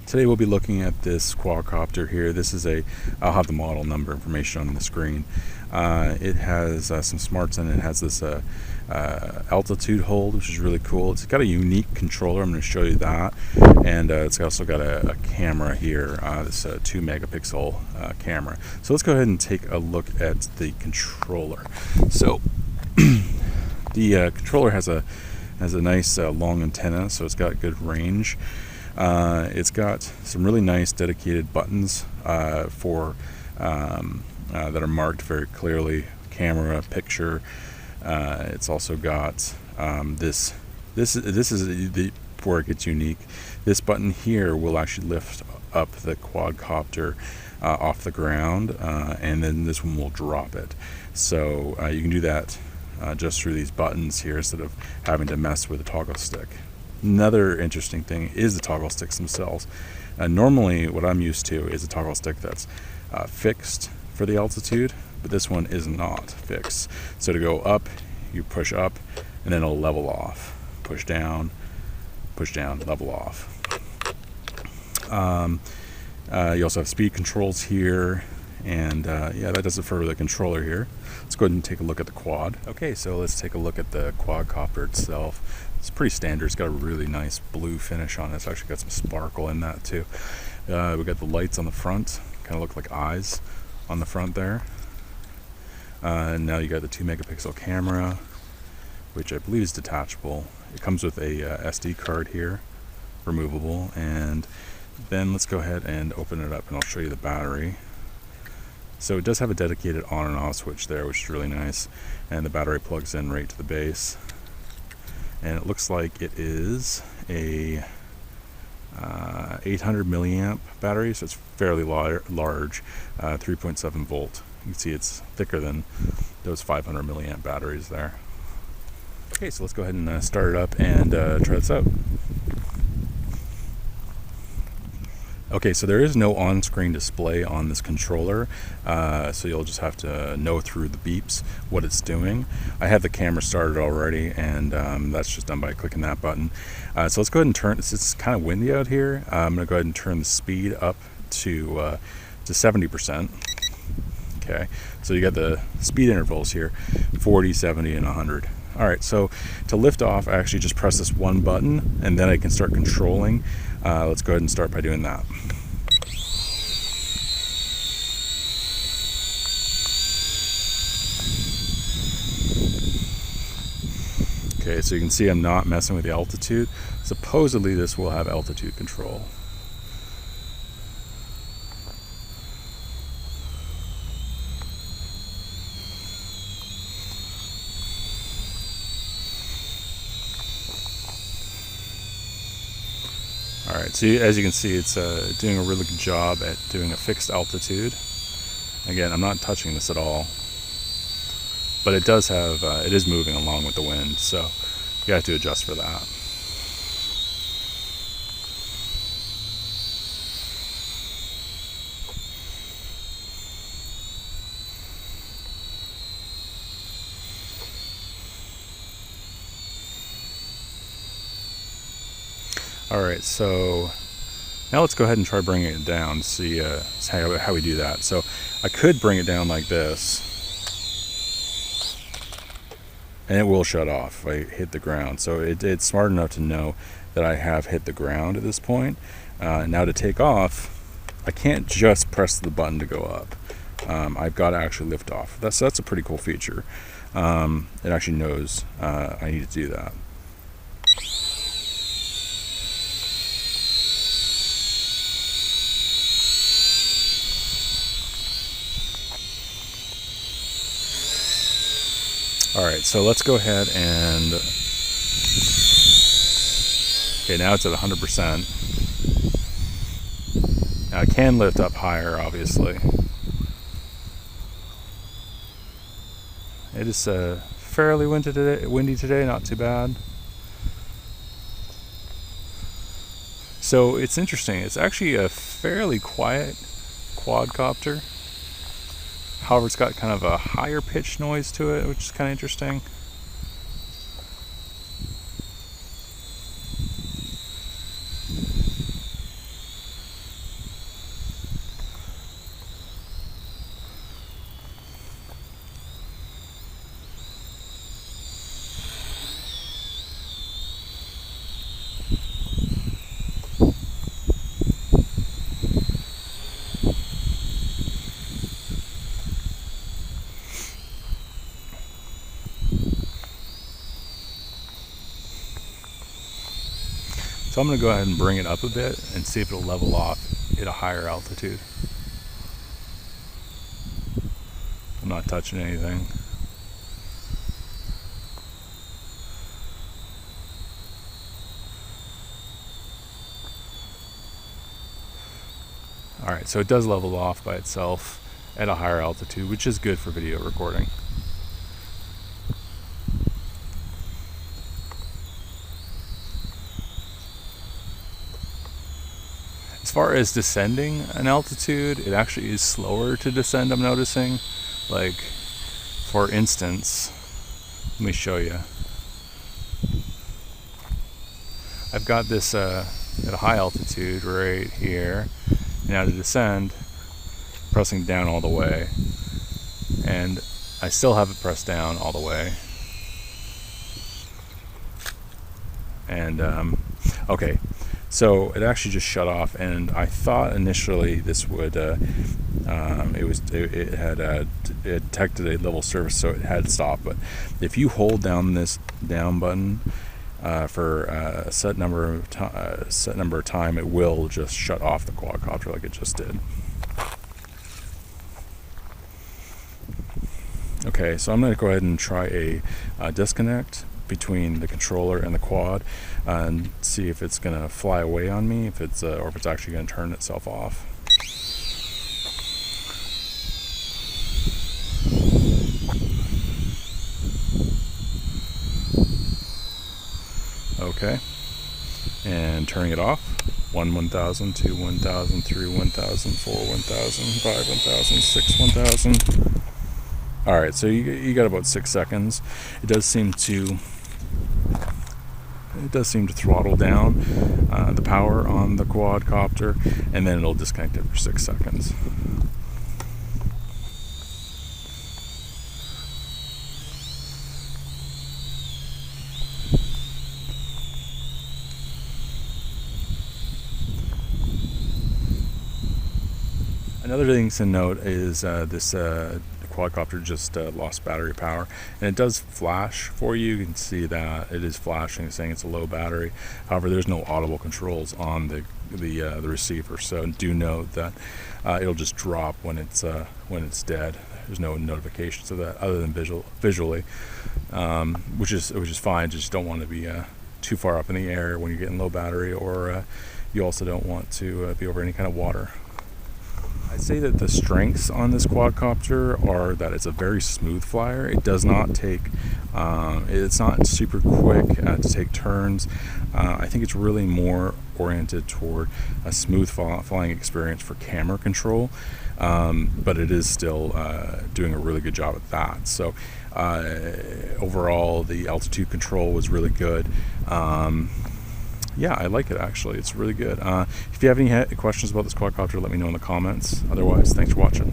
Today we'll be looking at this quadcopter here. This is I'll have the model number information on the screen. It has some smarts in it. It has this altitude hold, which is really cool. It's got a unique controller. I'm going to show you that. And it's also got a camera here, this 2 megapixel camera. So let's go ahead and take a look at the controller. So the controller has a nice long antenna, so it's got good range. It's got some really nice dedicated buttons that are marked very clearly: camera, picture. It's also got this is where it gets unique. This button here will actually lift up the quadcopter off the ground, and then this one will drop it. So you can do that just through these buttons here instead of having to mess with a toggle stick. Another interesting thing is the toggle sticks themselves. Normally what I'm used to is a toggle stick that's fixed for the altitude, but this one is not fixed. So to go up, you push up, and then it'll level off. Push down, level off. You also have speed controls here, and yeah, that does it for the controller here. Let's go ahead and take a look at the quad. Okay, so let's take a look at the quadcopter itself. It's pretty standard. It's got a really nice blue finish on it. It's actually got some sparkle in that too. We got the lights on the front, kind of look like eyes on the front there. And now you got the 2 megapixel camera, which I believe is detachable. It comes with a SD card here, removable. And then let's go ahead and open it up and I'll show you the battery. So it does have a dedicated on and off switch there, which is really nice. And the battery plugs in right to the base. And it looks like it is a 800 milliamp battery, so it's fairly large, 3.7 volt. You can see it's thicker than those 500 milliamp batteries there. Okay, so let's go ahead and start it up and try this out. Okay, so there is no on-screen display on this controller, so you'll just have to know through the beeps what it's doing. I have the camera started already, and that's just done by clicking that button. So let's go ahead and turn, it's kind of windy out here. I'm going to go ahead and turn the speed up to 70%. Okay, so you got the speed intervals here, 40, 70, and 100. All right, so to lift off, I actually just press this one button, and then I can start controlling. Let's go ahead and start by doing that. Okay, so you can see I'm not messing with the altitude. Supposedly this will have altitude control. Alright, so as you can see, it's doing a really good job at doing a fixed altitude. Again, I'm not touching this at all, but it does have, it is moving along with the wind, so you have to adjust for that. Alright, so now let's go ahead and try bringing it down, see how we do that. So I could bring it down like this, and it will shut off if I hit the ground. So it's smart enough to know that I have hit the ground at this point. Now to take off, I can't just press the button to go up. I've got to actually lift off. That's a pretty cool feature. It actually knows I need to do that. Alright, so let's go ahead and... Okay, now it's at 100%. Now I can lift up higher, obviously. It is fairly windy today, not too bad. So it's interesting, it's actually a fairly quiet quadcopter. However, it's got kind of a higher pitch noise to it, which is kind of interesting. So I'm going to go ahead and bring it up a bit and see if it'll level off at a higher altitude. I'm not touching anything. Alright, so it does level off by itself at a higher altitude, which is good for video recording. As far as descending an altitude, it actually is slower to descend, I'm noticing. Like, for instance, let me show you. I've got this at a high altitude right here. Now to descend, pressing down all the way, and I still have it pressed down all the way. And okay, so it actually just shut off, and I thought initially this would it had detected a level surface, so it had stopped. But if you hold down this down button for a set number of time, it will just shut off the quadcopter like it just did. Okay, so I'm going to go ahead and try a disconnect between the controller and the quad and see if it's going to fly away on me, if it's or if it's actually going to turn itself off. Okay, and turning it off. 1 1000, 2 1000, 3 1000, 4 1000, 5 1000, 6 1000. Alright, so you got about 6 seconds. It does seem to throttle down the power on the quadcopter, and then it'll disconnect it for 6 seconds. Another thing to note is this quadcopter just lost battery power, and it does flash for you. You can see that it is flashing, saying it's a low battery. However, there's no audible controls on the receiver, so do note that it'll just drop when it's dead. There's no notifications of that other than visually, which is fine. Just don't want to be too far up in the air when you're getting low battery, or you also don't want to be over any kind of water. I'd say that the strengths on this quadcopter are that it's a very smooth flyer. It does not take, it's not super quick to take turns. I think it's really more oriented toward a smooth flying experience for camera control, but it is still doing a really good job at that. So overall, the altitude control was really good. Yeah, I like it actually. It's really good. If you have any questions about this quadcopter, let me know in the comments. Otherwise, thanks for watching.